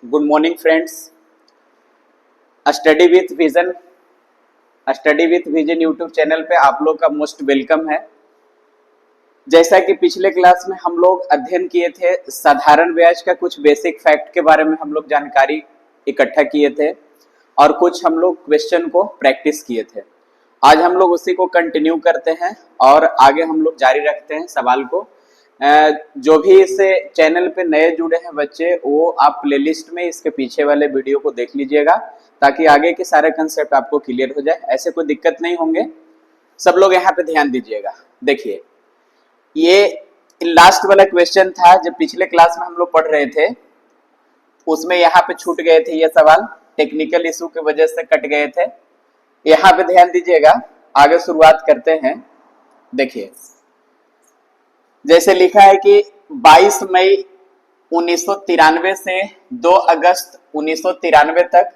Good morning friends. Study with vision YouTube channel पे आप लोग का मोस्ट वेलकम है। जैसा कि पिछले क्लास में हम लोग अध्ययन किए थे, साधारण ब्याज का कुछ बेसिक फैक्ट के बारे में हम लोग जानकारी इकट्ठा किए थे और कुछ हम लोग क्वेश्चन को प्रैक्टिस किए थे। आज हम लोग उसी को कंटिन्यू करते हैं और आगे हम लोग जारी रखते हैं सवाल को। जो भी इस चैनल पे नए जुड़े हैं बच्चे, वो आप प्लेलिस्ट में इसके पीछे वाले वीडियो को देख लीजिएगा ताकि आगे के सारे कंसेप्ट आपको क्लियर हो जाए, ऐसे कोई दिक्कत नहीं होंगे। सब लोग यहाँ पे ध्यान दीजिएगा। देखिए, ये लास्ट वाला क्वेश्चन था जब पिछले क्लास में हम लोग पढ़ रहे थे, उसमें यहाँ पे छूट गए थे ये सवाल, टेक्निकल इशू की वजह से कट गए थे। यहाँ पे ध्यान दीजिएगा, आगे शुरुआत करते हैं। देखिए, जैसे लिखा है कि 22 मई 1993 से 2 अगस्त 1993 तक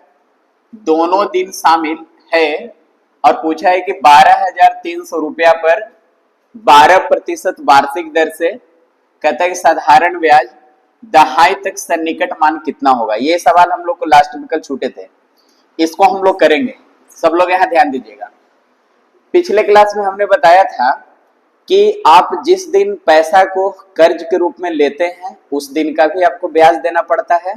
दोनों दिन शामिल है और पूछा है कि 12,300 रुपया पर 12% वार्षिक दर से कहता है कि साधारण ब्याज दहाई तक सन्निकट मान कितना होगा। ये सवाल हम लोग को लास्ट में कल छूटे थे, इसको हम लोग करेंगे। सब लोग यहाँ ध्यान दीजिएगा। पिछले क्लास में हमने बताया था कि आप जिस दिन पैसा को कर्ज के रूप में लेते हैं उस दिन का भी आपको ब्याज देना पड़ता है,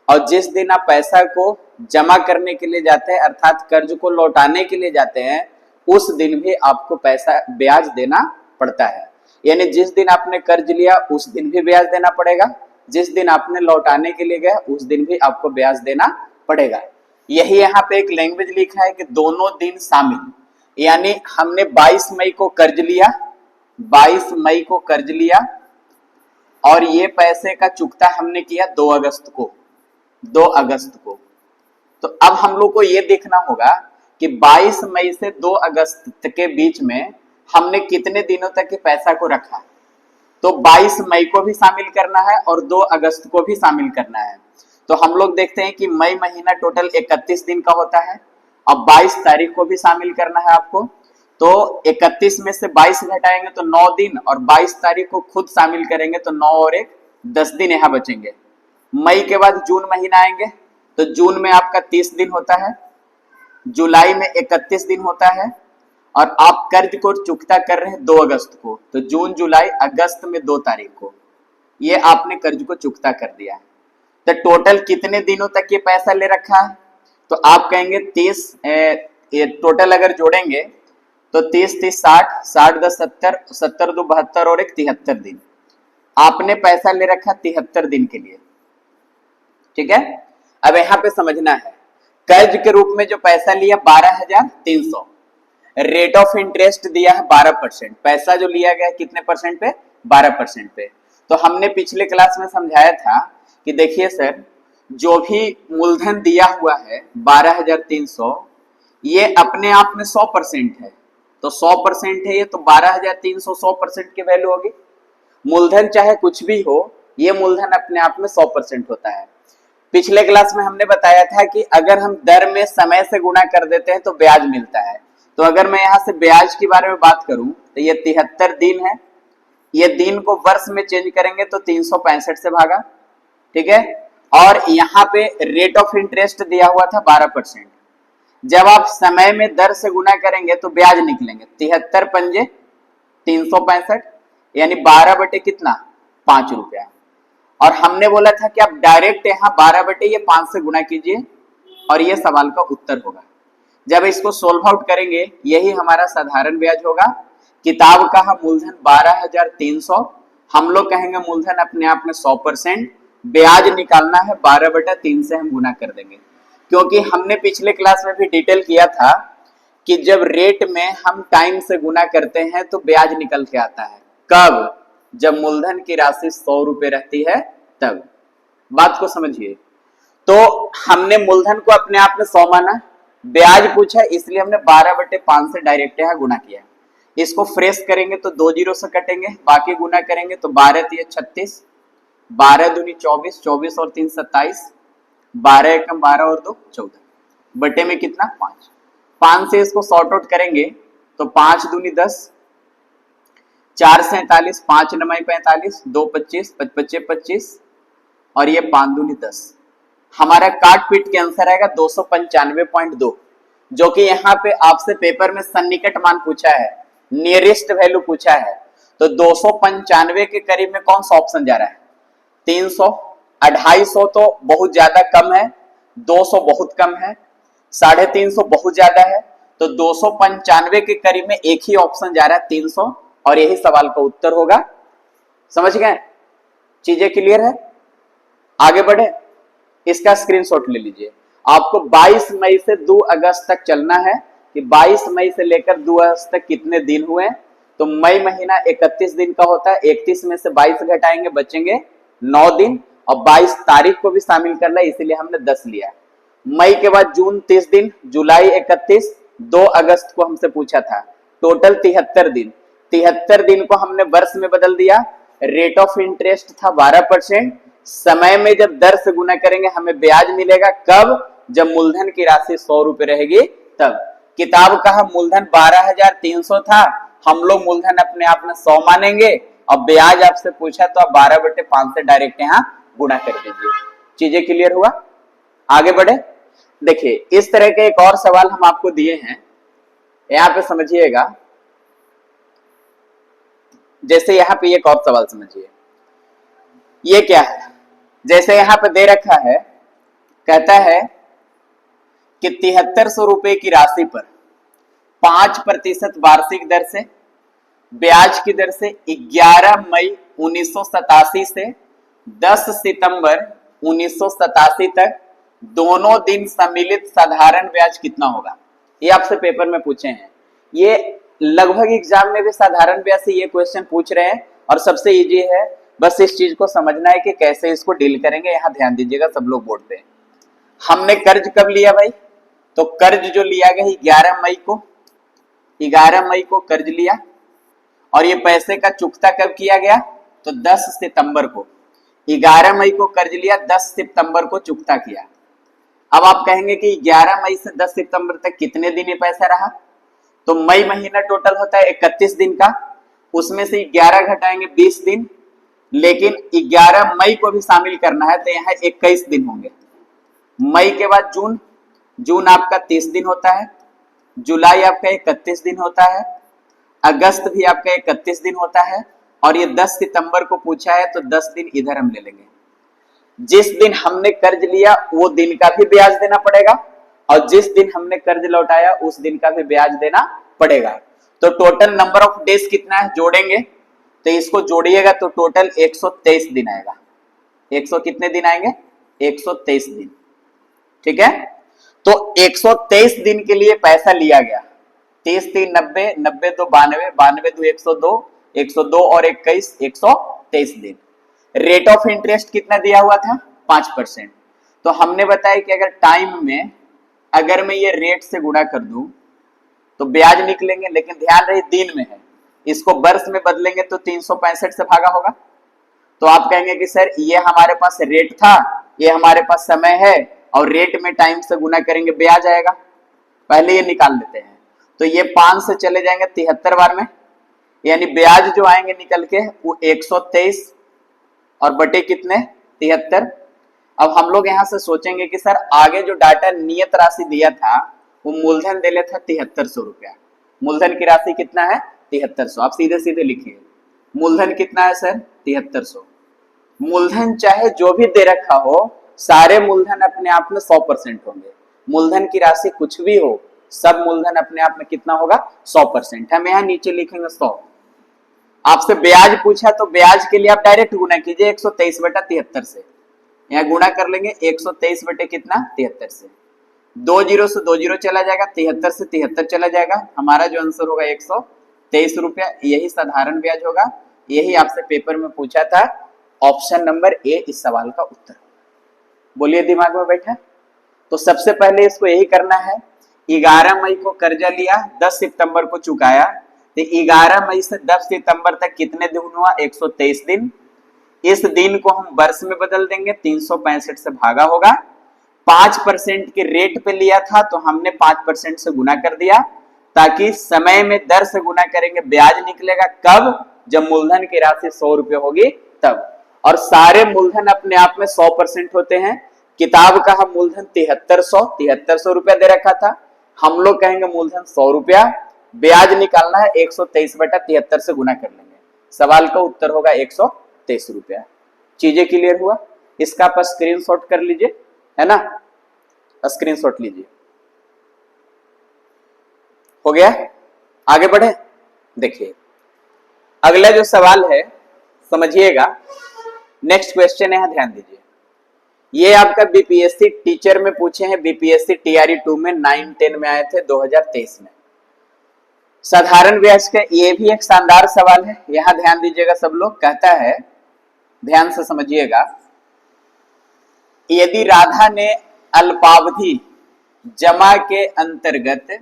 और जिस दिन आप पैसा को जमा करने के लिए जाते हैं अर्थात कर्ज को लौटाने के लिए जाते हैं उस दिन भी आपको पैसा ब्याज देना पड़ता है। यानी जिस दिन आपने कर्ज लिया उस दिन भी ब्याज देना पड़ेगा, जिस दिन आपने लौटाने के लिए गया उस दिन भी आपको ब्याज देना पड़ेगा। यही यहाँ पे एक लैंग्वेज लिखा है कि दोनों दिन शामिल, यानी हमने 22 मई को कर्ज लिया, 22 मई को कर्ज लिया और ये पैसे का चुकता हमने किया 2 अगस्त को। तो अब हम लोग को ये देखना होगा कि 22 मई से 2 अगस्त तक के बीच में हमने कितने दिनों तक के पैसा को रखा। तो 22 मई को भी शामिल करना है और 2 अगस्त को भी शामिल करना है। तो हम लोग देखते हैं कि मई महीना टोटल 31 दिन का होता है। अब 22 तारीख को भी शामिल करना है आपको, तो 31 में से 22 घटाएंगे तो 9 दिन, और 22 तारीख को खुद शामिल करेंगे तो 9 और 1 10 दिन यहाँ बचेंगे। मई के बाद जून महीना आएंगे तो जून में आपका 30 दिन होता है, जुलाई में 31 दिन होता है, और आप कर्ज को चुकता कर रहे हैं 2 अगस्त को, तो जून जुलाई अगस्त में 2 तारीख को ये आपने कर्ज को चुकता कर दिया है। तो टोटल कितने दिनों तक ये पैसा ले रखा है, तो आप कहेंगे 30, ये टोटल अगर जोड़ेंगे तो 30 30 60, 60 10 70, 70 2 72 और 1 73 दिन आपने पैसा ले रखा 73 दिन के लिए। ठीक है, अब यहाँ पे समझना है, कर्ज के रूप में जो पैसा लिया 12,300, रेट ऑफ इंटरेस्ट दिया है 12%, पैसा जो लिया गया कितने परसेंट पे, 12% पे। तो हमने पिछले क्लास में समझाया था कि देखिए सर, जो भी मूलधन दिया हुआ है 12,300, ये अपने आप में 100% है, तो 100% है ये, तो 12,300 100% की वैल्यू होगी। मूलधन चाहे कुछ भी हो, ये मूलधन अपने आप में 100% होता है। पिछले क्लास में हमने बताया था कि अगर हम दर में समय से गुणा कर देते हैं तो ब्याज मिलता है। तो अगर मैं यहाँ से ब्याज के बारे में बात करूं तो ये 73 दिन है, ये दिन को वर्ष में चेंज करेंगे तो 365 से भागा। ठीक है, और यहाँ पे रेट ऑफ इंटरेस्ट दिया हुआ था 12%, जब आप समय में दर से गुना करेंगे तो ब्याज निकलेंगे 73 पंजे 365, यानी 12 बटे कितना, 5 रुपया। और हमने बोला था कि आप डायरेक्ट यहाँ 12 बटे ये 5 से गुना कीजिए और ये सवाल का उत्तर होगा। जब इसको सोल्व आउट करेंगे यही हमारा साधारण ब्याज होगा। किताब का हम मूलधन 12,300, हम लोग कहेंगे मूलधन अपने आप में 100%, ब्याज निकालना है 12/3 से हम गुना कर देंगे, क्योंकि हमने पिछले क्लास में भी डिटेल किया था कि जब रेट में हम टाइम से गुना करते हैं तो ब्याज निकल के आता है। कब, जब मूलधन की राशि 100 रुपए रहती है तब। बात को समझिए, तो हमने मूलधन को अपने आप में 100 माना, ब्याज पूछा इसलिए हमने 12/5 से डायरेक्ट यहाँ गुना किया। इसको फ्रेश करेंगे तो 2 जीरो से कटेंगे, बाकी गुना करेंगे तो 12 3 36, 12 दूनी 24, 24 और 3 27, 12 एकम 12 और 2 14, बटे में कितना 5, 5 से इसको सॉर्ट आउट करेंगे तो 5 दूनी 10, 4 47, 5 9 45, 2 25, 25 25, और ये 5 दूनी 10, हमारा काट पीट के आंसर आएगा 295.2, जो कि यहाँ पे आपसे पेपर में सन्निकट मान पूछा है, नियरेस्ट वैल्यू पूछा है। तो 295 के करीब में कौन सा ऑप्शन जा रहा है? 300, 250 तो बहुत ज्यादा कम है, 200 बहुत कम है, 350 बहुत ज्यादा है, तो 295 के करीब में एक ही ऑप्शन जा रहा है 300, और यही सवाल का उत्तर होगा। समझ गए? चीजें क्लियर है? आगे बढ़े, इसका स्क्रीनशॉट ले लीजिए। आपको 22 मई से 2 अगस्त तक चलना है कि 22 मई से लेकर 2 अगस्त तक कितने दिन हुए। तो मई महीना 31 दिन का होता है, 31 में से 22 घटाएंगे, बचेंगे 9 दिन, और 22 तारीख को भी शामिल करना है, इसीलिए हमने 10 लिया। मई के बाद जून 30 दिन, जुलाई 31, 2 अगस्त को हमसे पूछा था, टोटल 73 दिन। 73 दिन को हमने वर्ष में बदल दिया। रेट ऑफ इंटरेस्ट था 12%। समय में जब दर से गुना करेंगे हमें ब्याज मिलेगा, कब? जब मूलधन की राशि 100 रुपए रहेगी तब। किताब का मूलधन 12,300 था, हम लोग मूलधन अपने आप में 100 मानेंगे, और ब्याज आपसे पूछा तो आप 12/5 से डायरेक्ट यहाँ गुणा कर दीजिए। चीजें क्लियर हुआ? आगे बढ़े, देखिए इस तरह के एक और सवाल हम आपको दिए हैं, यहाँ पे समझिएगा। जैसे यहाँ पे एक और सवाल समझिए, ये क्या है? जैसे यहाँ पे दे रखा है, कहता है कि 7300 रुपए की राशि पर 5% वार्षिक दर से, ब्याज की दर से 11 मई 1987 से 10 सितंबर 1987 तक दोनों दिन सम्मिलित साधारण ब्याज कितना होगा। ये आपसे पेपर में पूछे हैं। ये लगभग एग्जाम में भी साधारण ब्याज से ये क्वेश्चन पूछ रहे हैं, और सबसे इजी है, बस इस चीज को समझना है कि कैसे इसको डील करेंगे। यहां ध्यान दीजिएगा सब लोग बोर्ड पे। हमने कर्ज कब लिया भाई? तो कर्ज जो लिया गया 11 मई को, 11 मई को कर्ज लिया, और ये पैसे का चुकता कब किया गया? तो 10 सितंबर को। 11 मई को कर्ज लिया, 10 सितंबर को चुकता किया। अब आप कहेंगे कि 11 मई से 10 सितंबर तक कितने दिन ये पैसा रहा? तो मई महीना टोटल होता है 31 दिन का, उसमें से 11 घटाएंगे 20 दिन, लेकिन 11 मई को भी शामिल करना है, तो यहाँ 21 दिन होंगे। मई के बाद जून, जून आपका 30 दिन होता है, जुलाई आपका 31 दिन होता है, अगस्त भी आपका 31 दिन होता है, और ये 10 सितंबर को पूछा है तो 10 दिन इधर हम ले लेंगे। जिस दिन हमने कर्ज लिया वो दिन का भी ब्याज देना पड़ेगा, और जिस दिन हमने कर्ज लौटाया उस दिन का भी ब्याज देना पड़ेगा। तो टोटल नंबर ऑफ डेज कितना है जोड़ेंगे, तो इसको जोड़िएगा तो टोटल 123 दिन आएगा। 100 कितने दिन आएंगे? 123 दिन। ठीक है, तो 123 दिन के लिए पैसा लिया गया। 30 3 90, 90 2 92, 92 2 102, 102 और 21, 123 दिन। रेट ऑफ इंटरेस्ट कितना दिया हुआ था? 5%। तो हमने बताया कि अगर टाइम में अगर मैं ये रेट से गुणा कर दूं तो ब्याज निकलेंगे, लेकिन ध्यान रहे दिन में है, इसको वर्ष में बदलेंगे तो 365 से भागा होगा। तो आप कहेंगे कि सर ये हमारे पास रेट था, ये हमारे पास समय है, और रेट में टाइम से गुना करेंगे ब्याज आएगा। पहले ये निकाल लेते हैं, तो ये 5 से चले जाएंगे 73 बार में, यानी ब्याज जो आएंगे निकल के वो 123 और बटे कितने? 73। अब हम लोग यहां से सोचेंगे कि सर आगे जो डाटा नियत राशि दिया था वो मूलधन दे लेता 7300 रुपया। मूलधन की राशि कितना है? 7300। आप सीधे सीधे लिखिए, मूलधन कितना है सर? 7300। मूलधन चाहे जो भी दे रखा हो, सारे मूलधन अपने आप में 100% होंगे। मूलधन की राशि कुछ भी हो, सब मूलधन अपने आप में कितना होगा? 100%। हम यहाँ नीचे लिखेंगे 100। आपसे ब्याज पूछा तो ब्याज के लिए आप डायरेक्ट गुना कीजिए 123/73 से। यहाँ गुणा कर लेंगे 123 बटे कितना? 73 से। 2 जीरो से 2 जीरो चला जाएगा, 73 से 73 चला जाएगा। हमारा जो आंसर होगा 123 रुपया। यही साधारण ब्याज होगा, यही आपसे पेपर में पूछा था। ऑप्शन नंबर ए इस सवाल का उत्तर। बोलिए दिमाग में बैठा? तो सबसे पहले इसको यही करना है। 11 मई को कर्जा लिया, 10 सितंबर को चुकाया, तो 11 मई से 10 सितंबर तक कितने दिन हुआ? 123 दिन। इस दिन को हम वर्ष में बदल देंगे, 365 से भागा होगा। 5% के रेट पे लिया था तो हमने 5% से गुना कर दिया, ताकि समय में दर से गुना करेंगे ब्याज निकलेगा कब? जब मूलधन की राशि 100 रुपये होगी तब। और सारे मूलधन अपने आप में 100% होते हैं, किताब का हम मूलधन 7300 रुपया दे रखा था, हम लोग कहेंगे मूलधन 100 रुपया, ब्याज निकालना है 123/73 से गुना कर लेंगे, सवाल का उत्तर होगा 123 रुपया। चीजें क्लियर हुआ? इसका आप स्क्रीनशॉट कर लीजिए, है ना, स्क्रीनशॉट लीजिए। हो गया? आगे बढ़े। देखिए अगला जो सवाल है समझिएगा, नेक्स्ट क्वेश्चन यहां ध्यान दीजिए। ये आपका बीपीएससी टीचर में पूछे हैं, बीपीएससी टीआरई 2 में 9-10 में आए थे 2023 में। साधारण ब्याज का ये भी एक शानदार सवाल है, यहां ध्यान दीजिएगा सब लोग। कहता है, ध्यान से समझिएगा, यदि राधा ने अल्पावधि जमा के अंतर्गत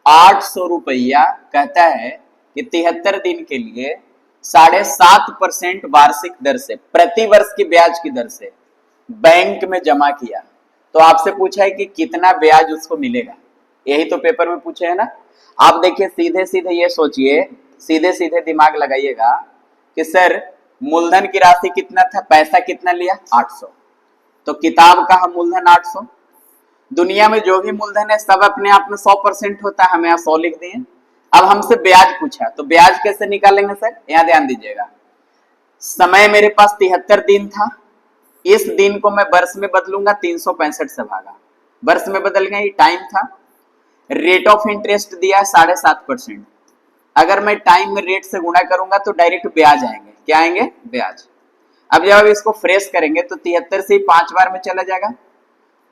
800 रुपया, कहता है कि 73 दिन के लिए 7.5% वार्षिक दर से प्रति वर्ष की ब्याज की दर से बैंक में जमा किया, तो आपसे पूछा है कि कितना ब्याज उसको मिलेगा। यही तो पेपर में पूछे है ना। आप देखिए सीधे सीधे ये सोचिए, सीधे सीधे दिमाग लगाइएगा कि सर मूलधन की राशि कितना था, पैसा कितना लिया, 800, तो किताब का हम मूलधन 800। दुनिया में जो भी मूलधन है सब अपने आप में 100% होता है, हमें यहाँ 100 लिख दिए। अब हमसे ब्याज पूछा, तो ब्याज कैसे निकालेंगे सर, यहाँ ध्यान दीजिएगा। समय मेरे पास 73 दिन था, इस दिन को मैं वर्ष में बदलूंगा, 365 से भागा, वर्ष में बदल गया, ये टाइम था। रेट ऑफ इंटरेस्ट दिया 7.5%, अगर मैं टाइम में रेट से गुणा करूंगा तो डायरेक्ट ब्याज आएंगे, क्या आएंगे, ब्याज। अब जब इसको फ्रेश करेंगे तो 73 से 5 बार में चला जाएगा,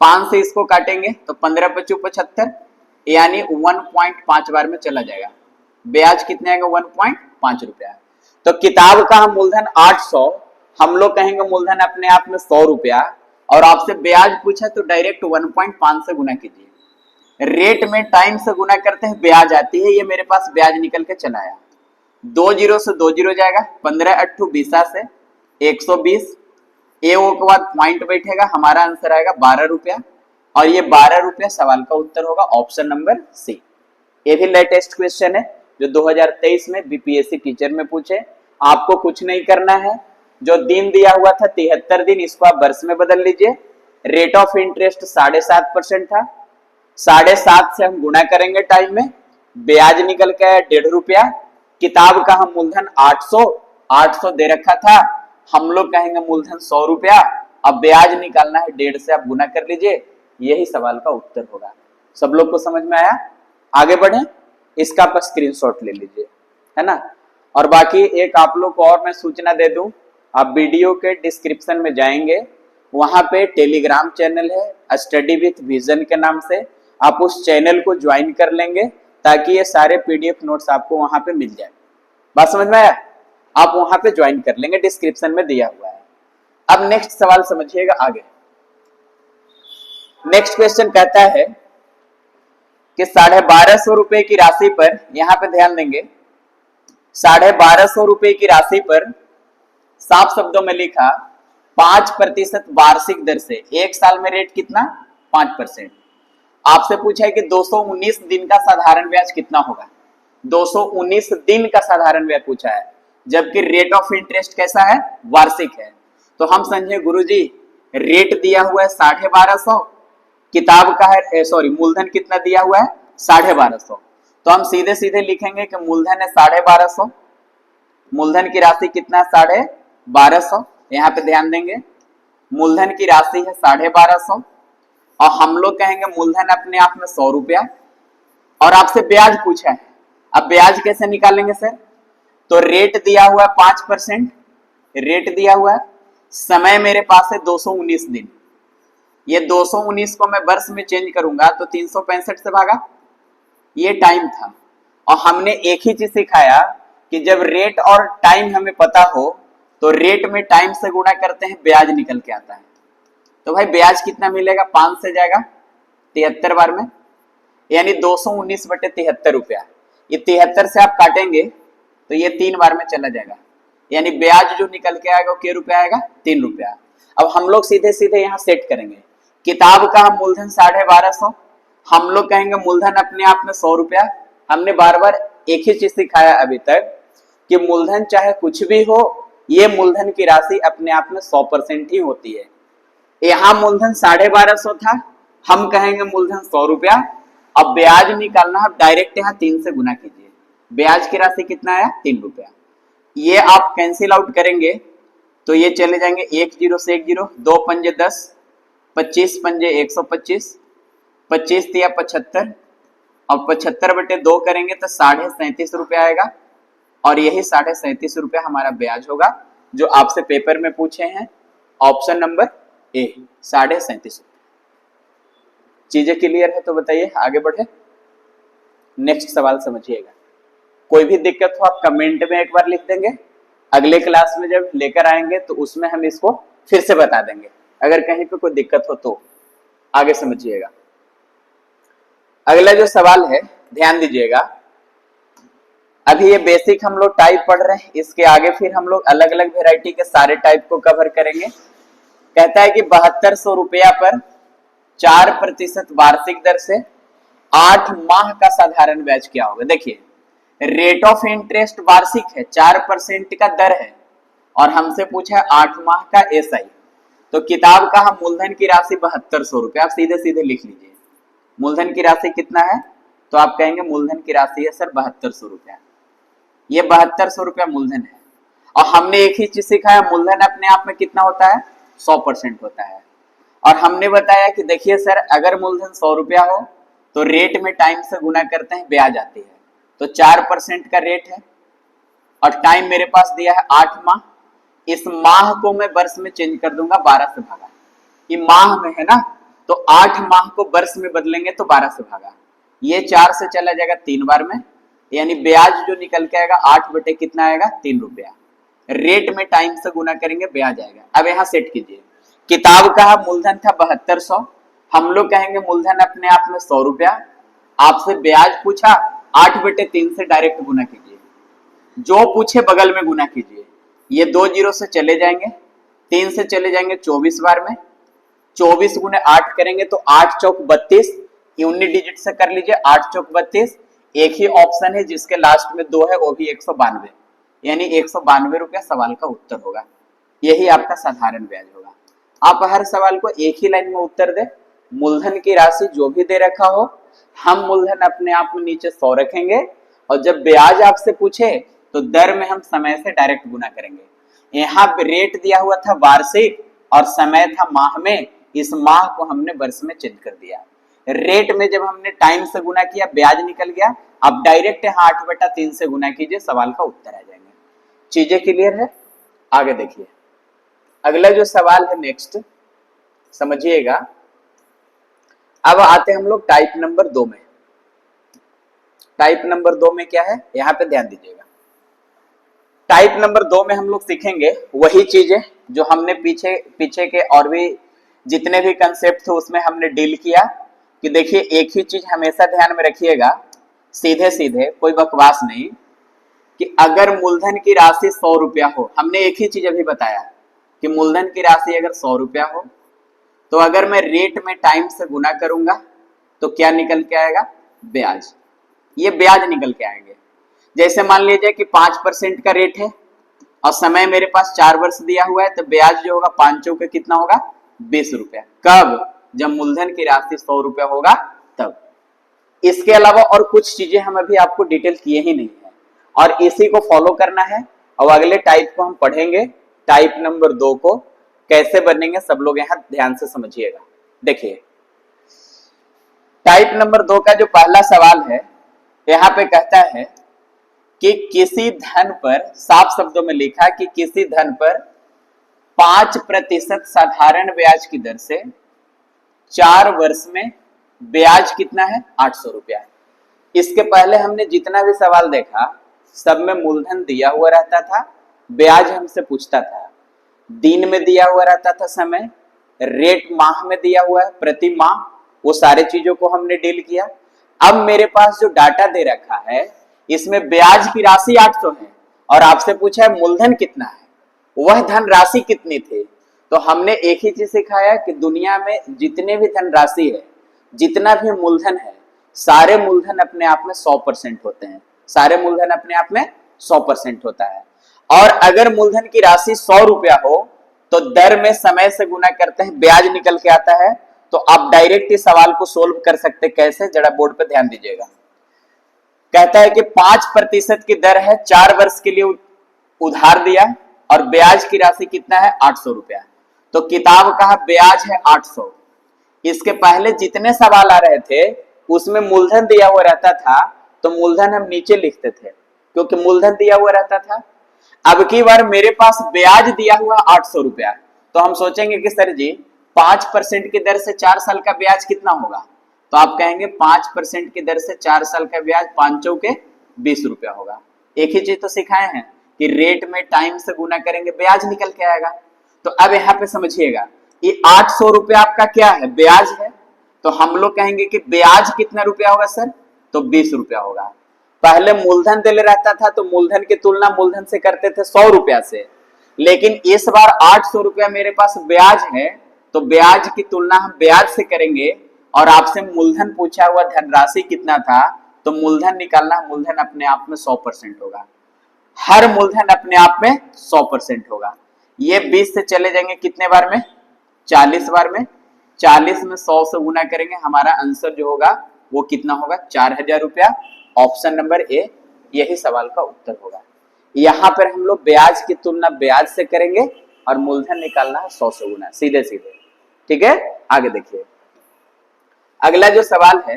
5 से इसको काटेंगे तो 15×5 = 75, यानी 1.5 बार में चला जाएगा। ब्याज कितने आएगा, 1.5 रुपया। तो किताब का हम मूलधन 800, हम लोग कहेंगे मूलधन अपने आप में 100 रुपया, और आपसे ब्याज पूछा तो डायरेक्ट 1.5 से गुना कीजिए। रेट में टाइम से गुना करते हैं, ब्याज आती है, ये मेरे पास ब्याज निकल के चला आया। 2 0 से 2 0 जाएगा, 15×8 = 20 से 120, ए ओ के बाद पॉइंट बैठेगा, हमारा आंसर आएगा 12 रुपया, और ये 12 रुपया सवाल का उत्तर होगा ऑप्शन नंबर सी। ये भी लेटेस्ट क्वेश्चन है जो 2023 में बीपीएससी टीचर में पूछे। आपको कुछ नहीं करना है, जो दिन दिया हुआ था 73 दिन, इसको आप वर्ष में बदल लीजिए। रेट ऑफ इंटरेस्ट 7.5% था, 7.5 से हम गुणा करेंगे टाइम में, ब्याज निकल के आया 1.5 रुपया। किताब का हम मूलधन 800 दे रखा था, हम लोग कहेंगे मूलधन 100 रुपया, अब ब्याज निकालना है 1.5 से, आप गुना कर लीजिए, यही सवाल का उत्तर होगा। सब लोग को समझ में आया? आगे बढ़े, इसका आप स्क्रीनशॉट ले लीजिए, है ना। और बाकी एक आप लोग को और मैं सूचना दे दूं, आप वीडियो के डिस्क्रिप्शन में जाएंगे, वहां पे टेलीग्राम चैनल है स्टडी विथ विजन के नाम से, आप उस चैनल को ज्वाइन कर लेंगे ताकि ये सारे पीडीएफ नोट्स आपको वहां पे मिल जाए। बात समझ में आया? आप वहां पे ज्वाइन कर लेंगे, डिस्क्रिप्शन में दिया हुआ है। अब नेक्स्ट सवाल समझिएगा आगे। नेक्स्ट क्वेश्चन कहता है कि 1250 रुपए की राशि पर, यहां पे ध्यान देंगे, 1250 रुपए की राशि पर साफ शब्दों में लिखा 5% वार्षिक दर से, एक साल में रेट कितना, 5%। आपसे पूछा है कि 219 दिन का साधारण ब्याज कितना होगा, 219 दिन का साधारण ब्याज पूछा है, जबकि रेट ऑफ इंटरेस्ट कैसा है, वार्षिक है। तो हम समझे गुरुजी रेट दिया हुआ है 1250, किताब का है सॉरी मूलधन कितना दिया हुआ है 1250, तो हम सीधे सीधे लिखेंगे कि मूलधन है 1250, मूलधन की राशि कितना 1250, यहाँ पे ध्यान देंगे मूलधन की राशि है 1250, और हम लोग कहेंगे मूलधन अपने आप में 100 रुपया, और आपसे ब्याज पूछा है। अब ब्याज कैसे निकालेंगे सर, तो रेट दिया हुआ है 5%, रेट दिया हुआ है, समय मेरे पास है 219 दिन, ये 219 को मैं वर्ष में चेंज करूंगा तो 365 से भागा, ये टाइम था। और हमने एक ही चीज सिखाया कि जब रेट और टाइम हमें पता हो तो रेट में टाइम से गुणा करते हैं, ब्याज निकल के आता है। तो भाई ब्याज कितना मिलेगा, 5 से जाएगा 73 बार में, यानी 219/73 रुपया। ये 73 से आप काटेंगे तो ये 3 बार में चला जाएगा, यानी ब्याज जो निकल के आएगा वो क्या रुपया आएगा, 3 रुपया। अब हम लोग सीधे सीधे यहाँ सेट करेंगे, किताब का हम मूलधन 1250, हम लोग कहेंगे मूलधन अपने आप में 100 रुपया। हमने बार बार एक ही चीज सिखाया अभी तक कि मूलधन चाहे कुछ भी हो, ये मूलधन की राशि अपने आप में 100% ही होती है। यहाँ मूलधन 1250 था, हम कहेंगे मूलधन 100 रुपया। अब ब्याज निकालना है, डायरेक्ट यहाँ 3 से गुना कीजिए। ब्याज की राशि कितना आया? 3 रुपया। ये आप कैंसिल आउट करेंगे तो ये चले जाएंगे 1 0 से 1 0, 2 पंजे 10, 25 पंजे 125, 25 दिया 75, और 75/2 करेंगे तो 37.5 रुपया आएगा। और यही 37.5 रुपया हमारा ब्याज होगा जो आपसे पेपर में पूछे हैं, ऑप्शन नंबर ए 37.5। चीजें क्लियर है तो बताइए, आगे बढ़े। नेक्स्ट सवाल समझिएगा। कोई भी दिक्कत हो आप कमेंट में एक बार लिख देंगे, अगले क्लास में जब लेकर आएंगे तो उसमें हम इसको फिर से बता देंगे, अगर कहीं पे कोई दिक्कत हो तो। आगे समझिएगा। अगला जो सवाल है ध्यान दीजिएगा। अभी ये बेसिक हम लोग टाइप पढ़ रहे हैं, इसके आगे फिर हम लोग अलग अलग वेराइटी के सारे टाइप को कवर करेंगे। कहता है कि 7200 रुपया पर 4% वार्षिक दर से 8 माह का साधारण ब्याज क्या होगा। देखिए, रेट ऑफ इंटरेस्ट वार्षिक है, 4% का दर है, और हमसे पूछा है 8 माह का एसआई। तो किताब का हम मूलधन की राशि 7200 रुपया, आप सीधे सीधे लिख लीजिए। मूलधन की राशि कितना है तो आप कहेंगे मूलधन की राशि है सर 7200 रुपया। ये 7200 रुपया मूलधन है। और हमने एक ही चीज सिखाया, मूलधन अपने आप में कितना होता है? 100% होता है। और हमने बताया कि देखिए सर, अगर मूलधन 100 रुपया हो तो रेट में टाइम से गुना करते हैं, ब्याज आती है। तो 4% का रेट है, और टाइम मेरे पास दिया है 8 माह। इस माह को मैं वर्ष में चेंज कर दूंगा 12 से भागा। ये माह में है ना, तो 8 माह को वर्ष में बदलेंगे तो 12 से भागा। ये 4 से चला जाएगा 3 बार में, यानी ब्याज जो निकल के आएगा 8 बटे कितना आएगा? 3 रुपया। रेट में टाइम से गुना करेंगे, ब्याज आएगा। अब यहाँ सेट कीजिए। किताब का मूलधन था 7200, हम लोग कहेंगे मूलधन अपने आप में 100 रुपया। आपसे ब्याज पूछा, 8/3 से डायरेक्ट गुना कीजिए, जो पूछे बगल में गुना कीजिए। ये 2 0 से चले जाएंगे, 3 से चले जाएंगे 24 बार में, 24 गुने 8 करेंगे तो 8 चौक 32, 19 डिजिट से कर लीजिए, 8 चौक 32। एक ही ऑप्शन है जिसके लास्ट में 2 है, वो भी 192, यानी 192 रुपया सवाल का उत्तर होगा। यही आपका साधारण ब्याज होगा। आप हर सवाल को एक ही लाइन में उत्तर दे। मूलधन की राशि जो भी दे रखा हो, हम मूलधन अपने आप में नीचे 100 रखेंगे, और जब ब्याज आपसे पूछे तो दर में हम समय से डायरेक्ट गुना करेंगे। यहाँ रेट दिया हुआ था वार्षिक और समय था माह में, इस माह को हमने वर्ष में चेंज कर दिया। रेट में जब हमने टाइम से गुना किया, ब्याज निकल गया। अब डायरेक्ट यहाँ 8/3 से गुना कीजिए, सवाल का उत्तर आ जाएंगे। चीजें क्लियर है? आगे देखिए। अगला जो सवाल है नेक्स्ट समझिएगा। अब आते हम लोग टाइप नंबर 2 में। टाइप नंबर 2 में क्या है, यहाँ पे ध्यान दीजिएगा। टाइप नंबर 2 में हम लोग सीखेंगे वही चीजें जो हमने पीछे के और भी जितने भी कंसेप्ट थे उसमें हमने डील किया। कि देखिए, एक ही चीज हमेशा ध्यान में रखिएगा, सीधे सीधे कोई बकवास नहीं, कि अगर मूलधन की राशि 100 रुपया हो, हमने एक ही चीज अभी बताया कि मूलधन की राशि अगर 100 रुपया हो तो अगर मैं रेट में टाइम से गुना करूंगा तो क्या निकल के आएगा? ब्याज। ये ब्याज निकल के आएंगे। जैसे मान लीजिए कि 5% का रेट है और समय मेरे पास 4 वर्ष दिया हुआ है, तो ब्याज जो होगा 5 चौके कितना होगा? 20 रुपया। कब? जब मूलधन की राशि 100 रुपया होगा तब। इसके अलावा और कुछ चीजें हम अभी आपको डिटेल किए ही नहीं है, और इसी को फॉलो करना है। और अगले टाइप को हम पढ़ेंगे, टाइप नंबर 2 को कैसे बनेंगे, सब लोग यहाँ ध्यान से समझिएगा। देखिए, टाइप नंबर 2 का जो पहला सवाल है, यहाँ पे कहता है कि किसी धन पर, साफ शब्दों में लिखा कि किसी धन पर 5% साधारण ब्याज की दर से 4 वर्ष में ब्याज कितना है? 800 रुपया। इसके पहले हमने जितना भी सवाल देखा सब में मूलधन दिया हुआ रहता था, ब्याज हमसे पूछता था, दिन में दिया हुआ रहता था समय, रेट माह में दिया हुआ है प्रति माह, वो सारे चीजों को हमने डील किया। अब मेरे पास जो डाटा दे रखा है इसमें ब्याज की राशि 800 है और आपसे पूछा है मूलधन कितना है, वह धन राशि कितनी थी। तो हमने एक ही चीज सिखाया कि दुनिया में जितने भी धन राशि है, जितना भी मूलधन है, सारे मूलधन अपने आप में 100% होते हैं। सारे मूलधन अपने आप में 100% होता है। और अगर मूलधन की राशि 100 रुपया हो तो दर में समय से गुना करते हैं, ब्याज निकल के आता है। तो आप डायरेक्ट इस सवाल को सोल्व कर सकते हैं। कैसे, जरा बोर्ड पे ध्यान दीजिएगा। कहता है कि 5% की दर है, 4 वर्ष के लिए उधार दिया और ब्याज की राशि कितना है, 800 रुपया। तो किताब का ब्याज है 800। इसके पहले जितने सवाल आ रहे थे उसमें मूलधन दिया हुआ रहता था, तो मूलधन हम नीचे लिखते थे क्योंकि मूलधन दिया हुआ रहता था। अब की बार मेरे पास ब्याज दिया हुआ 800 रुपया, तो हम सोचेंगे कि सर जी 5% की दर से 4 साल का ब्याज कितना होगा, तो आप कहेंगे 5% की दर से 4 साल का ब्याज 5 चौके 20 रुपया होगा। एक ही चीज तो सिखाए हैं कि रेट में टाइम से गुना करेंगे, ब्याज निकल के आएगा। तो अब यहाँ पे समझिएगा, ये 800 रुपया आपका क्या है, ब्याज है। तो हम लोग कहेंगे कि ब्याज कितना रुपया होगा सर, तो 20 रुपया होगा। पहले मूलधन दिले रहता था तो मूलधन की तुलना मूलधन से करते थे 100 रुपया से, लेकिन इस बार 800 रुपया मेरे पास ब्याज है, तो ब्याज की तुलना हम ब्याज से करेंगे। और आपसे मूलधन पूछा हुआ धनराशि कितना था, तो मूलधन निकालना, मूलधन अपने आप में 100% होगा। हर मूलधन अपने आप में 100% होगा। ये 20 से चले जाएंगे कितने बार में, 40 बार में। 40 में 100 से गुना करेंगे, हमारा आंसर जो होगा वो कितना होगा, 4000 रुपया। ऑप्शन नंबर ए यही सवाल का उत्तर होगा। यहां पर हम लोग ब्याज की तुलना ब्याज से करेंगे और मूलधन निकालना है 100 से गुना, सीधे सीधे। ठीक है, आगे देखिए। अगला जो सवाल है,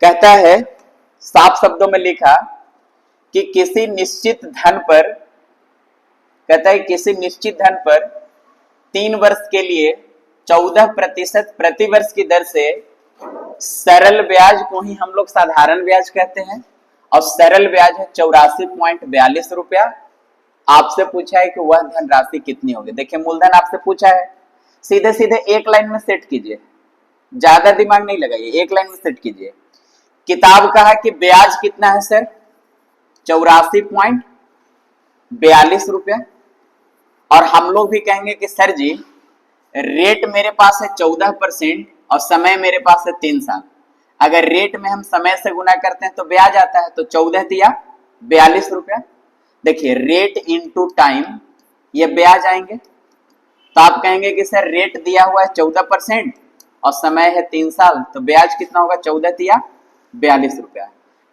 कहता है, साफ शब्दों में लिखा कि किसी निश्चित धन पर, कहता है किसी निश्चित धन पर 3 वर्ष के लिए 14% प्रति वर्ष की दर से सरल ब्याज को ही हम लोग साधारण ब्याज कहते हैं, और सरल ब्याज है 84.42 रुपया। आपसे पूछा है कि वह धनराशि कितनी होगी। देखिए मूलधन आपसे पूछा है, सीधे सीधे एक लाइन में सेट कीजिए, ज्यादा दिमाग नहीं लगाइए, एक लाइन में सेट कीजिए। किताब कहा कि ब्याज कितना है सर, 84.42 रुपया। और हम लोग भी कहेंगे कि सर जी रेट मेरे पास है 14% और समय मेरे पास है 3 साल। अगर रेट में हम समय से गुना करते हैं तो ब्याज आता है, तो 14 दिया 42 रुपया। देखिए रेट इंटू टाइम, ये ब्याज आएंगे। तो आप कहेंगे कि सर रेट दिया हुआ है 14% और समय है 3 साल, तो ब्याज कितना होगा, 14 दिया 42 रुपया।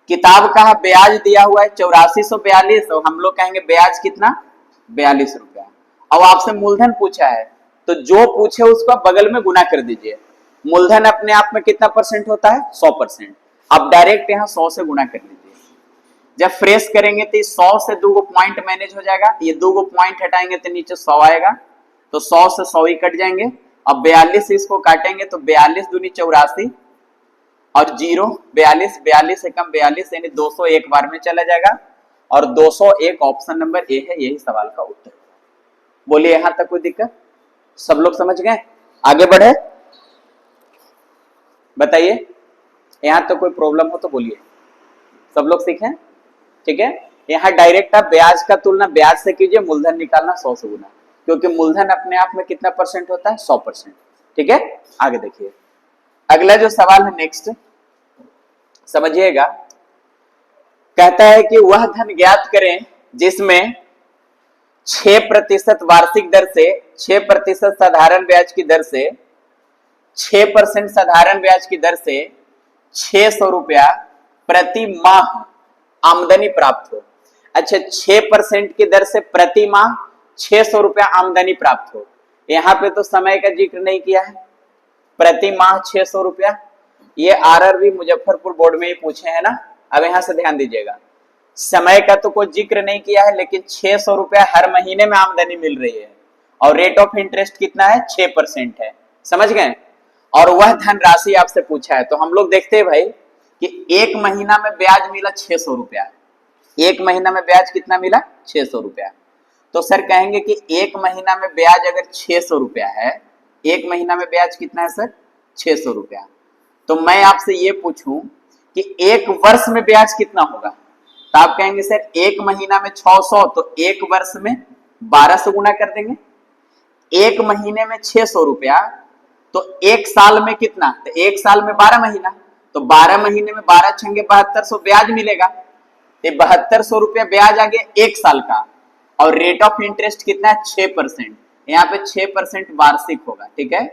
किताब कहा ब्याज दिया हुआ है 8442 और हम लोग कहेंगे ब्याज कितना, 42 रुपया। अब आपसे मूलधन पूछा है, तो जो पूछे उसको बगल में गुना कर दीजिए। मूलधन अपने आप में कितना परसेंट होता है, 100%। आप डायरेक्ट यहाँ 100 से गुना कर लीजिए। जब फ्रेश करेंगे तो 100 से 2 पॉइंट मैनेज हो जाएगा, ये 2 पॉइंट हटाएंगे तो नीचे 100 आएगा, तो 100 से 100 ही कट जाएंगे। अब 42 इसको काटेंगे तो 42 दूनी 84 और 0 42, 42 से कम 42 यानी 200 एक बार में चला जाएगा, और 201 ऑप्शन नंबर ए है, यही सवाल का उत्तर। बोलिए यहां तक कोई दिक्कत, सब लोग समझ गए, आगे बढ़े, बताइए यहां तक कोई प्रॉब्लम हो तो बोलिए, सब लोग सीखें। ठीक है, यहाँ डायरेक्ट आप ब्याज का तुलना ब्याज से कीजिए, मूलधन निकालना 100 से गुना, क्योंकि मूलधन अपने आप में कितना परसेंट होता है, 100%। ठीक है, आगे देखिए। अगला जो सवाल है नेक्स्ट समझिएगा, कहता है कि वह धन ज्ञात करें जिसमें 6% वार्षिक दर से, 6% साधारण ब्याज की दर से, 6% साधारण ब्याज की दर से 600 रुपया प्रति माह आमदनी प्राप्त हो। अच्छा, 6% की दर से प्रति माह 600 रुपया आमदनी प्राप्त हो। यहाँ पे तो समय का जिक्र नहीं किया है, प्रति माह 600 रुपया। ये आरआरबी मुजफ्फरपुर बोर्ड में ही पूछे हैं ना। अब यहां से ध्यान दीजिएगा, समय का तो कोई जिक्र नहीं किया है, लेकिन 600 रुपया हर महीने में आमदनी मिल रही है, और रेट ऑफ इंटरेस्ट कितना है, 6% है। समझ गए, और वह धनराशि आपसे पूछा है। तो हम लोग देखते हैं भाई कि एक महीना में ब्याज मिला 600 रुपया, एक महीना में ब्याज कितना मिला, 600 रुपया। तो सर कहेंगे कि एक महीना में ब्याज अगर 600 रुपया है, एक महीना में ब्याज कितना है सर, 600 रुपया। तो मैं आपसे ये पूछूं कि एक वर्ष में ब्याज कितना होगा, तो आप कहेंगे सर एक महीना में 600, तो एक वर्ष में 12 से गुना कर देंगे। एक महीने में 600 रुपया, तो एक साल में कितना, तो एक साल में 12 महीना, तो 12 महीने में 12 छंगे 7200 ब्याज मिलेगा। तो 7200 रुपया ब्याज आ गया एक साल का, और रेट ऑफ इंटरेस्ट कितना है, 6%, यहाँ पे 6% वार्षिक होगा, ठीक है,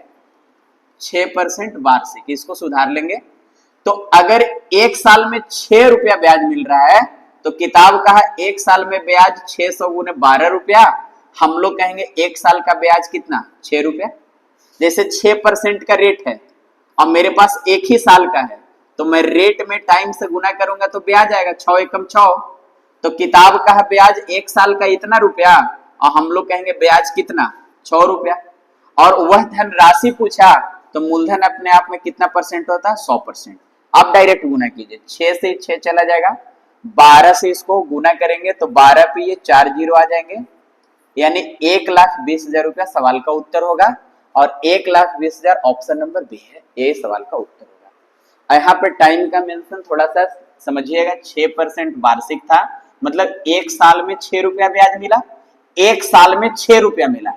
6% वार्षिक, इसको सुधार लेंगे। तो अगर एक साल में 6 रुपया ब्याज मिल रहा है तो किताब का है एक साल में ब्याज 600 गुने 12 रुपया, हम लोग कहेंगे एक साल का ब्याज कितना, 6 रुपया। जैसे 6% का रेट है और मेरे पास एक ही साल का है तो मैं रेट में टाइम से गुना करूंगा तो ब्याज आएगा 6 एकम 6। तो किताब का है ब्याज एक साल का इतना रुपया और हम लोग कहेंगे ब्याज कितना, 6 रुपया। और वह धन राशि पूछा तो मूलधन अपने आप में कितना परसेंट होता है, 100%। अब डायरेक्ट गुना कीजिए, 6 से 6 चला जाएगा, 12 से इसको गुना करेंगे तो 12 पे ये 4 जीरो आ जाएंगे, यानी 1,20,000 रुपया सवाल का उत्तर होगा। और 1,20,000 ऑप्शन नंबर बी है, ये सवाल का उत्तर होगा। यहाँ पे टाइम का मेंशन थोड़ा सा समझिएगा, 6% वार्षिक था, मतलब एक साल में 6 रुपया ब्याज मिला, एक साल में 6 रुपया मिला,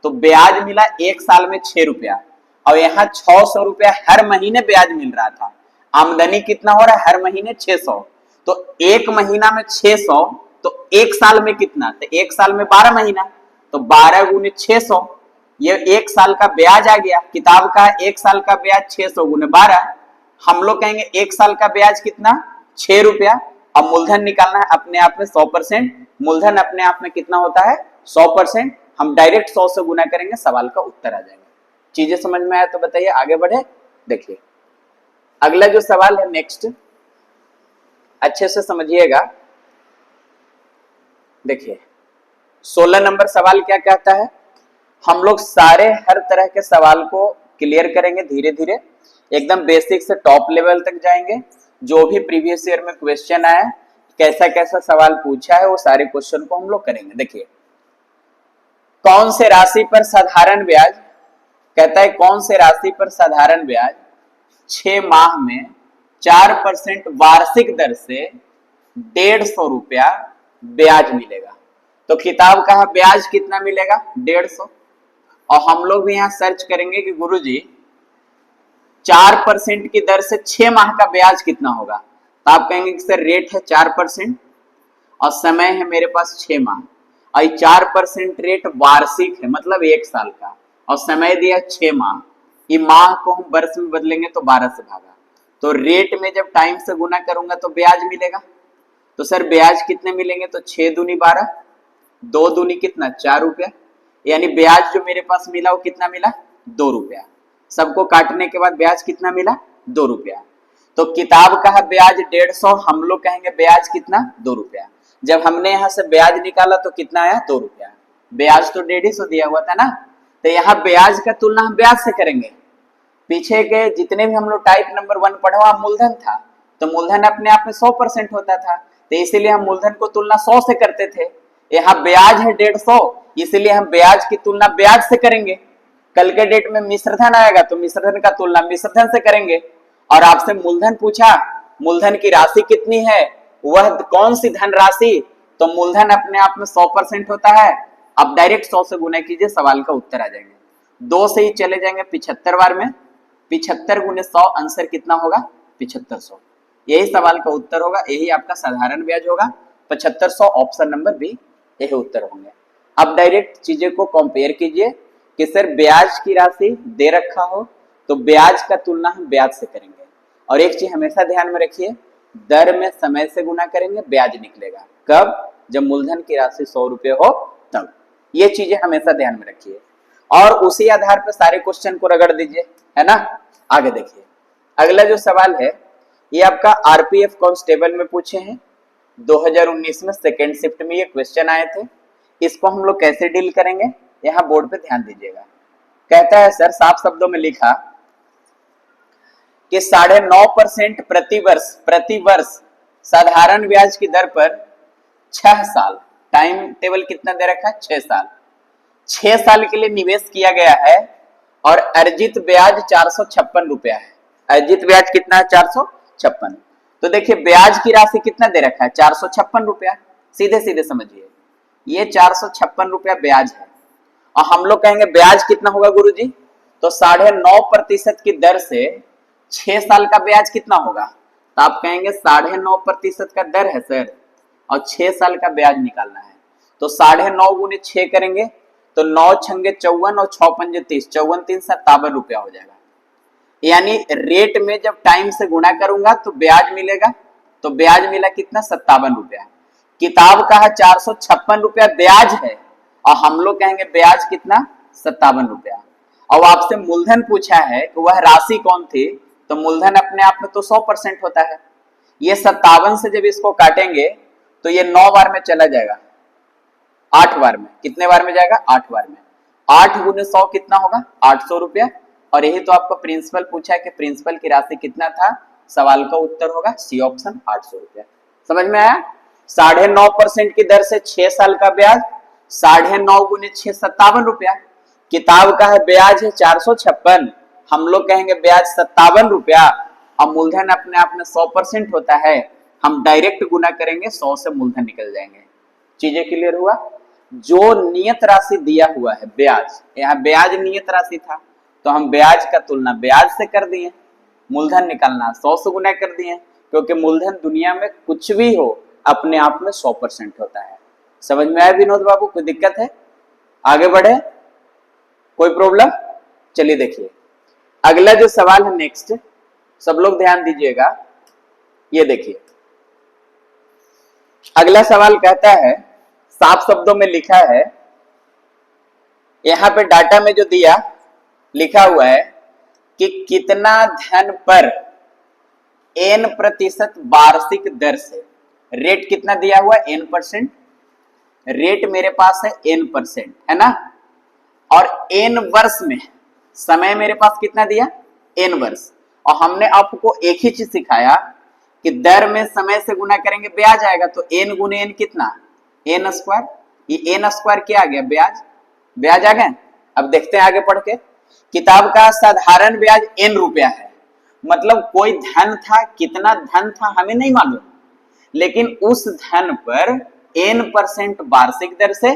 तो ब्याज मिला एक साल में 6 रुपया। और यहाँ 600 रुपया हर महीने ब्याज मिल रहा था, आमदनी कितना हो रहा है हर महीने 600, तो एक महीना में 600, तो एक साल में कितना, तो एक साल में 12 महीना, तो 12 गुने 600, ये एक साल का ब्याज आ गया। किताब का एक साल का ब्याज 600 गुने 12, हम लोग कहेंगे एक साल का ब्याज कितना, 6 रुपया। अब मूलधन निकालना है अपने आप में 100%, मूलधन अपने आप में कितना होता है 100%, हम डायरेक्ट 100 से गुना करेंगे, सवाल का उत्तर आ जाएगा। चीजें समझ में आया तो बताइए, आगे बढ़े। देखिए अगला जो सवाल है नेक्स्ट, अच्छे से समझिएगा। देखिए 16 नंबर सवाल क्या कहता है, हम लोग सारे हर तरह के सवाल को क्लियर करेंगे धीरे धीरे, एकदम बेसिक से टॉप लेवल तक जाएंगे। जो भी प्रीवियस ईयर में क्वेश्चन आया, कैसा कैसा सवाल पूछा है, वो सारे क्वेश्चन को हम लोग करेंगे। देखिए कौन से राशि पर साधारण ब्याज, कहता है कौन से राशि पर साधारण ब्याज 6 माह में 4% वार्षिक दर से 150 रुपया ब्याज मिलेगा। तो किताब का ब्याज कितना मिलेगा, 150। और हम लोग भी यहां सर्च करेंगे कि गुरुजी 4% की दर से 6 माह का ब्याज कितना होगा, तो आप कहेंगे कि सर रेट है 4% और समय है मेरे पास 6 माह, और 4% रेट वार्षिक है मतलब एक साल का, और समय दिया 6 माह, ये माह को हम वर्ष में बदलेंगे तो 12 से भागा, तो रेट में जब टाइम से गुना करूंगा तो ब्याज मिलेगा। तो सर ब्याज कितने मिलेंगे, तो 6 दूनी 12, 2 दूनी कितना 4 रुपया, यानी ब्याज जो मेरे पास मिला वो कितना मिला, 2 रुपया। सबको काटने के बाद ब्याज कितना मिला, 2 रुपया। तो किताब का है ब्याज 150, हम लोग कहेंगे ब्याज कितना, 2 रुपया। जब हमने यहाँ से ब्याज निकाला तो कितना आया, 2 रुपया। ब्याज तो 150 दिया हुआ था ना, तो यहाँ ब्याज का तुलना हम ब्याज से करेंगे। पीछे के जितने भी हम लोग टाइप नंबर 1 पढ़ा हुआ मूलधन था, तो मूलधन अपने आप में 100% होता था, तो इसीलिए हम मूलधन को तुलना 100 से करते थे। यहाँ ब्याज है 150, इसलिए हम ब्याज की तुलना ब्याज से करेंगे। कल के डेट में मिश्रधन आएगा तो मिश्रधन का तुलना मिश्रधन से करेंगे। और आपसे मूलधन पूछा, मूलधन की राशि कितनी है, वह कौन सी धन राशि, तो मूलधन अपने आप में 100% होता है। अब डायरेक्ट 100 से गुना कीजिए, सवाल का उत्तर आ जाएंगे। 2 से ही चले जाएंगे 75 बार में, 75 गुने 100 आंसर कितना होगा, 7500। यही सवाल का उत्तर होगा, यही आपका साधारण ब्याज होगा 7500, ऑप्शन नंबर बी यही उत्तर होंगे। अब डायरेक्ट चीजें को कंपेयर कीजिए कि सर ब्याज की राशि दे रखा हो तो ब्याज का तुलना हम ब्याज से करेंगे। और एक चीज हमेशा ध्यान में रखिए, दर में समय से गुना करेंगे ब्याज निकलेगा, कब, जब मूलधन की राशि 100 रुपये हो तब। ये चीजें हमेशा ध्यान में रखिए और उसी आधार पर सारे क्वेश्चन को रगड़ दीजिए, है ना। आगे देखिए अगला जो सवाल है, ये आपका आरपीएफ कांस्टेबल में पूछे हैं 2019 में सेकेंड शिफ्ट में ये क्वेश्चन आए थे। इसको हम लोग कैसे डील करेंगे, यहाँ बोर्ड पे ध्यान दीजिएगा। कहता है सर, साफ शब्दों में लिखा कि 9.5% प्रति वर्ष साधारण ब्याज की दर पर 6 साल, टाइम टेबल कितना दे रखा है, 6 साल, 6 साल के लिए निवेश किया गया है और अर्जित ब्याज 456 रुपया है। अर्जित ब्याज कितना है, 456। तो देखिए ब्याज की राशि कितना दे रखा है, 456 रुपया। सीधे सीधे समझिए, ये 456 रुपया ब्याज है और हम लोग कहेंगे ब्याज कितना होगा गुरुजी, तो 9.5% की दर से 6 साल का ब्याज कितना होगा, तो आप कहेंगे 9.5% का दर है सर और 6 साल का ब्याज निकालना है, तो 9.5 गुने 6 करेंगे तो 9 छंगे 54 और 6 पंजे 30, 54 3 57 रुपया हो जाएगा। यानी रेट में जब टाइम से गुणा करूंगा तो ब्याज मिलेगा, तो ब्याज मिला कितना 57 रुपया। किताब का है 456 रुपया ब्याज है और हम लोग कहेंगे ब्याज कितना 57 रुपया। अब आपसे मूलधन पूछा है कि वह राशि कौन थी, तो मूलधन अपने आप में तो 100% होता है। ये 57 से जब इसको काटेंगे तो ये 9 बार में चला जाएगा, 8 बार में। कितने बार में जाएगा 8 बार में। 8 गुने 100 कितना होगा 800 रुपया। और यही तो आपको प्रिंसिपल पूछा है कि प्रिंसिपल की राशि कितना था, सवाल का उत्तर होगा सी ऑप्शन 800 रुपया। समझ में आया। 9.5% की दर से 6 साल का ब्याज, 9.5 गुने 6 57 रुपया। किताब का है ब्याज है 456, हम लोग कहेंगे ब्याज 57 रुपया। और मूलधन अपने आप में 100% होता है, हम डायरेक्ट गुना करेंगे 100 से मूलधन निकल जाएंगे। चीजें क्लियर हुआ। जो नियत राशि दिया हुआ है ब्याज, यहाँ ब्याज नियत राशि था तो हम ब्याज का तुलना ब्याज से कर दिए, मूलधन निकालना 100 से गुना कर दिए, क्योंकि मूलधन दुनिया में कुछ भी हो अपने आप में 100% होता है। समझ में आया विनोद बाबू, कोई दिक्कत है? आगे बढ़े, कोई प्रॉब्लम? चलिए देखिए अगला जो सवाल है नेक्स्ट, सब लोग ध्यान दीजिएगा। ये देखिए अगला सवाल कहता है, साफ शब्दों में लिखा है, यहां पे डाटा में जो दिया लिखा हुआ है कि कितना धन पर n% वार्षिक दर से, रेट कितना दिया हुआ है n%, रेट मेरे पास है n%, है ना। और n वर्ष में समय मेरे पास कितना दिया n वर्ष। और हमने आपको एक ही चीज सिखाया कि दर में समय से गुना करेंगे ब्याज आएगा, तो n गुने n कितना n स्क्वायर। ये n स्क्वायर क्या आ गया ब्याज, ब्याज आ गया। अब देखते हैं आगे पढ़ के। किताब का साधारण ब्याज n रुपया है, मतलब कोई धन था, कितना धन था हमें नहीं मालूम, लेकिन उस धन पर n% वार्षिक दर से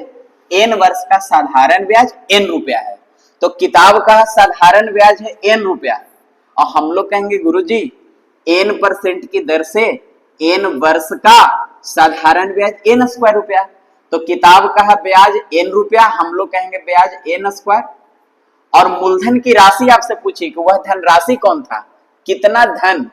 n वर्ष का साधारण ब्याज n रुपया है। तो किताब का साधारण ब्याज है n रुपया, और हम लोग कहेंगे गुरुजी n% की दर से n वर्ष का साधारण ब्याज n स्क्वायर रुपया। तो किताब का ब्याज n रुपया, हम लोग कहेंगे ब्याज n स्क्वायर। और मूलधन की राशि आपसे पूछी कि वह धनराशि कौन था, कितना धन,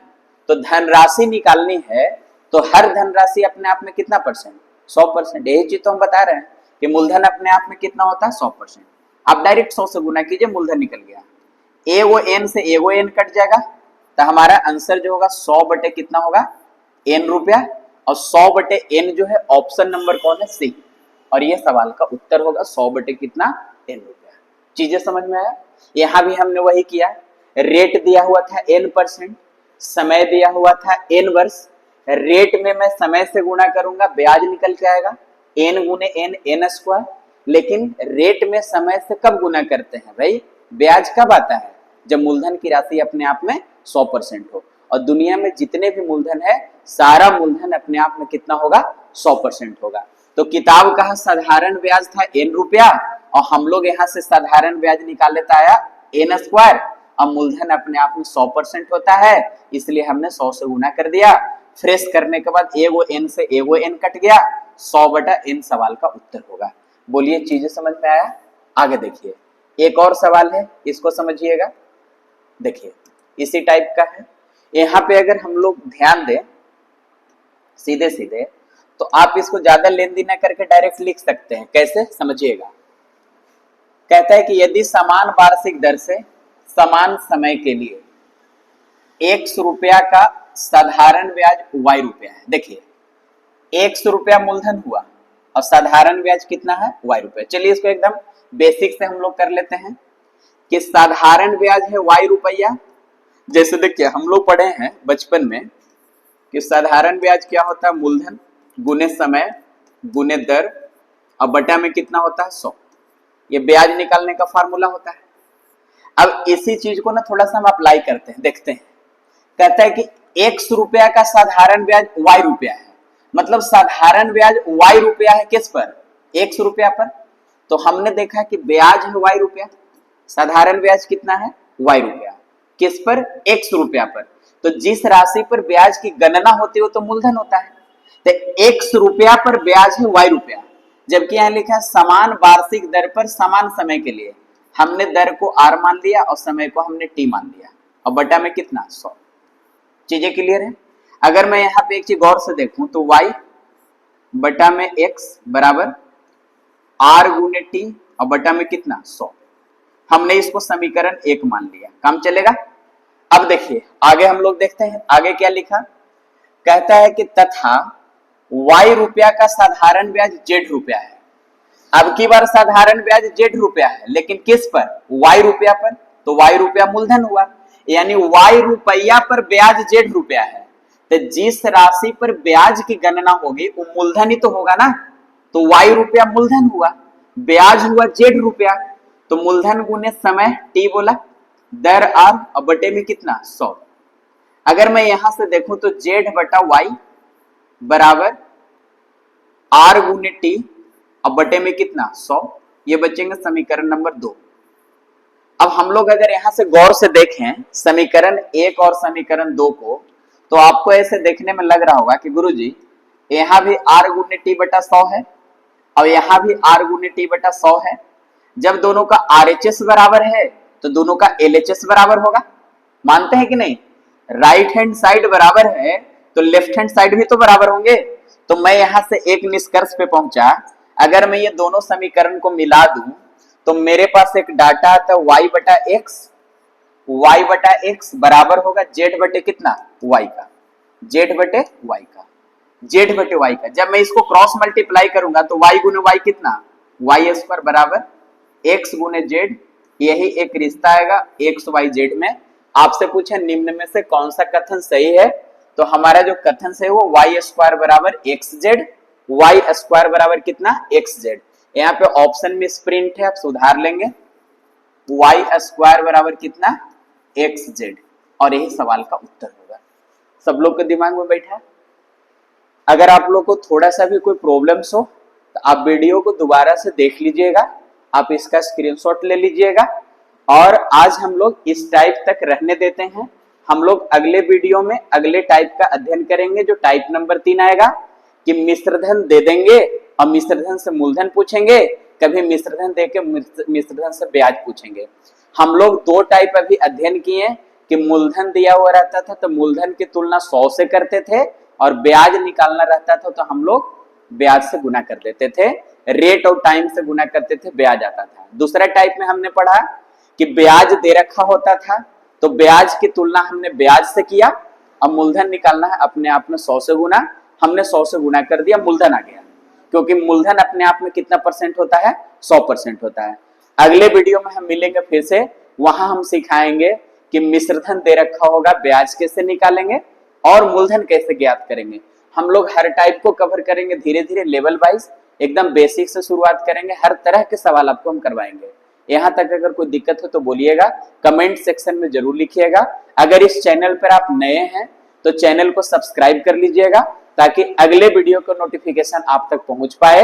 तो धनराशि निकालनी है तो हर धनराशि अपने आप में कितना परसेंट 100%। यही चीज तो हम बता रहे हैं कि मूलधन अपने आप में कितना होता है 100%। आप डायरेक्ट 100 से गुना कीजिए, मूलधन निकल गया। एगो n से एगो n कट जाएगा, तो हमारा आंसर जो होगा 100 बटे कितना होगा n रुपया। और 100 बटे n जो है ऑप्शन नंबर कौन है सी, और ये सवाल का उत्तर होगा 100 बटे कितना n रुपया। चीजें समझ में आया। यहां भी हमने वही किया, रेट दिया हुआ था n%, समय दिया हुआ था n वर्ष। रेट में मैं समय से गुणा करूंगा ब्याज निकल के आएगा n गुने n n स्क्वायर। लेकिन रेट में समय से कब गुना करते हैं भाई, ब्याज कब आता है, जब मूलधन की राशि अपने आप में 100% हो। और दुनिया में जितने भी मूलधन है सारा मूलधन अपने आप में कितना होगा 100% होगा। तो किताब का साधारण ब्याज था n रुपया, और हम लोग यहाँ से साधारण ब्याज निकाल लेता आया n स्क्वायर। और मूलधन अपने आप में 100% होता है, इसलिए हमने 100 से गुना कर दिया। फ्रेश करने के बाद एगो n से एगो n कट गया, 100 बटा n सवाल का उत्तर होगा। बोलिए चीजें समझ में आया। आगे देखिए एक और सवाल है, इसको समझिएगा। देखिए इसी टाइप का है। यहाँ पे अगर हम लोग ध्यान दें सीधे सीधे, तो आप इसको ज्यादा लेन देन करके डायरेक्ट लिख सकते हैं। कैसे समझिएगा। कहता है कि यदि समान वार्षिक दर से समान समय के लिए 100 रुपया का साधारण ब्याज y रुपया है। देखिए 100 रुपया मूलधन हुआ और साधारण ब्याज कितना है y रुपया। चलिए इसको एकदम बेसिक से हम लोग कर लेते हैं कि साधारण ब्याज है y रुपया। जैसे देखिए हम लोग पढ़े हैं बचपन में कि साधारण ब्याज क्या होता है, मूलधन गुने समय गुने दर और बटा में कितना होता है 100। ये ब्याज निकालने का फार्मूला होता है। अब इसी चीज को ना थोड़ा सा हम अप्लाई करते हैं, देखते हैं। कहता है कि 100 रुपया का साधारण ब्याज y रुपया है, मतलब साधारण ब्याज y रुपया है किस पर 100 रुपया पर। तो हमने देखा कि ब्याज है y रुपया, साधारण ब्याज कितना है y रुपया, किस पर 100 रुपया पर। तो जिस राशि पर ब्याज की गणना होती है वो तो मूलधन होता है। तो 100 रुपया पर ब्याज है y रुपया, जबकि यहाँ लिखा है समान वार्षिक दर पर समान समय के लिए। हमने दर को r मान लिया और समय को हमने t मान लिया और बटा में कितना 100। चीजें क्लियर है। अगर मैं यहाँ पे एक चीज गौर से देखूं तो y बटा में x बराबर r गुने t और बटा में कितना 100। हमने इसको समीकरण 1 मान लिया, काम चलेगा। अब देखिए आगे हम लोग देखते हैं, आगे क्या लिखा, कहता है कि तथा y रुपया का साधारण ब्याज z रुपया है। अब की बार साधारण ब्याज z रुपया है, लेकिन किस पर, y रुपया पर, तो y रुपया मूलधन हुआ, यानी y रुपया पर ब्याज z रुपया है। तो जिस राशि पर ब्याज की गणना होगी वो मूलधन ही तो होगा ना, तो y रुपया मूलधन हुआ, ब्याज हुआ z रुपया, तो मूलधन गुने समय t बोला, दर r और बटे में कितना 100। अगर मैं यहां से देखूं तो z बटा y बराबर r गुने t और बटे में कितना 100, ये बचेंगे समीकरण नंबर 2। अब हम लोग अगर यहां से गौर से देखें समीकरण 1 और समीकरण 2 को, तो आपको ऐसे देखने में लग रहा होगा कि गुरुजी यहां भी r गुने t बटा 100 है और यहां भी r गुने t बटा 100 है। जब दोनों का RHS बराबर है तो दोनों का LHS बराबर होगा, मानते हैं कि नहीं। राइट हैंड साइड बराबर है तो लेफ्ट हैंड साइड भी तो बराबर होंगे। तो मैं यहां से एक निष्कर्ष पे पहुंचा, अगर मैं ये दोनों समीकरण को मिला दूं तो मेरे पास एक डाटा आता है y बटा x बराबर होगा z बटे कितना y का, z बटे y का। जब मैं इसको क्रॉस मल्टीप्लाई करूंगा तो y गुने y कितना, y स्क्वायर बराबर x गुने z, यही एक रिश्ता आएगा x y z में। आपसे पूछे निम्न में से कौन सा कथन सही है, तो हमारा जो कथन सही है वो y स्क्वायर बराबर xz, y स्क्वायर बराबर कितना xz। यहाँ पे ऑप्शन में स्प्रिंट है, आप सुधार लेंगे, y स्क्वायर बराबर कितना xz, और यही सवाल का उत्तर होगा। सब लोग के दिमाग में बैठा है। अगर आप लोग को थोड़ा सा भी कोई प्रॉब्लम्स हो तो आप वीडियो को दोबारा से देख लीजिएगा, आप इसका स्क्रीनशॉट ले लीजिएगा। और आज हम लोग इस टाइप तक रहने देते हैं। हम लोग अगले वीडियो में अगले टाइप का अध्ययन करेंगे, जो टाइप नंबर 3 आएगा कि मिश्रधन दे देंगे और मिश्रधन से मूलधन पूछेंगे, कभी मिश्रधन देके मिश्रधन से ब्याज पूछेंगे। हम लोग 2 टाइप अभी अध्ययन किए कि मूलधन दिया हुआ रहता था तो मूलधन की तुलना 100 से करते थे, और ब्याज निकालना रहता था तो हम लोग ब्याज से गुना कर देते थे, रेट और टाइम से गुना करते थे, ब्याज आता था। दूसरा टाइप में हमने पढ़ा कि ब्याज दे रखा होता था तो ब्याज की तुलना हमने ब्याज से किया, और मूलधन निकालना है अपने आप में 100 से गुना, हमने 100 से गुना कर दिया, मूलधन आ गया, क्योंकि मूलधन अपने आप में कितना परसेंट होता है, 100% होता है। अगले वीडियो में हम मिलेंगे फिर से, वहां हम सिखाएंगे कि मिश्रधन दे रखा होगा ब्याज कैसे निकालेंगे और मूलधन कैसे ज्ञात करेंगे। हम लोग हर टाइप को कवर करेंगे धीरे धीरे, लेवल वाइज, एकदम बेसिक से शुरुआत करेंगे। हर तरह के सवाल आपको हम करवाएंगे। यहाँ तक अगर कोई दिक्कत हो तो बोलिएगा, कमेंट सेक्शन में जरूर लिखिएगा। अगर इस चैनल पर आप नए हैं तो चैनल को सब्सक्राइब कर लीजिएगा, ताकि अगले वीडियो का नोटिफिकेशन आप तक पहुंच पाए,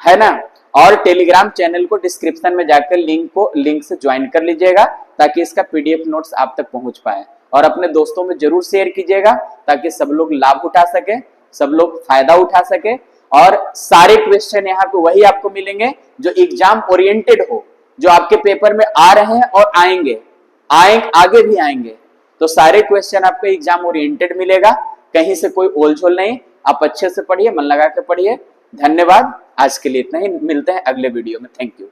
है ना। और टेलीग्राम चैनल को डिस्क्रिप्शन में जाकर लिंक से ज्वाइन कर लीजिएगा, ताकि इसका PDF नोट्स आप तक पहुंच पाए। और अपने दोस्तों में जरूर शेयर कीजिएगा, ताकि सब लोग लाभ उठा सके, सब लोग फायदा उठा सके। और सारे क्वेश्चन यहाँ पे वही आपको मिलेंगे जो एग्जाम ओरिएंटेड हो, जो आपके पेपर में आ रहे हैं और आगे भी आएंगे। तो सारे क्वेश्चन आपको एग्जाम ओरिएंटेड मिलेगा, कहीं से कोई ओलझोल नहीं। आप अच्छे से पढ़िए, मन लगा के पढ़िए। धन्यवाद, आज के लिए इतना ही, मिलते हैं अगले वीडियो में। Thank you.